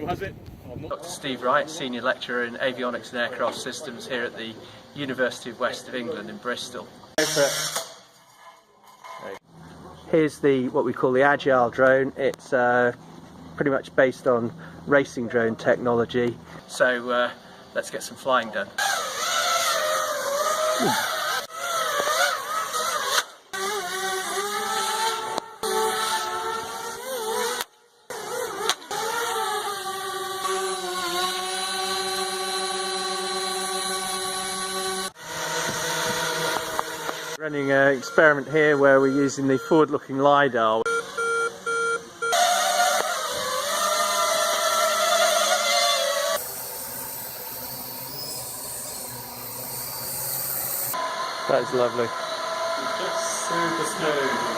has it. Dr. Steve Wright, Senior Lecturer in Avionics and Aircraft Systems here at the University of West of England in Bristol. Here's what we call the Agile drone. It's pretty much based on racing drone technology. So let's get some flying done. Running an experiment here where we're using the forward-looking LiDAR. That is lovely. Super smooth.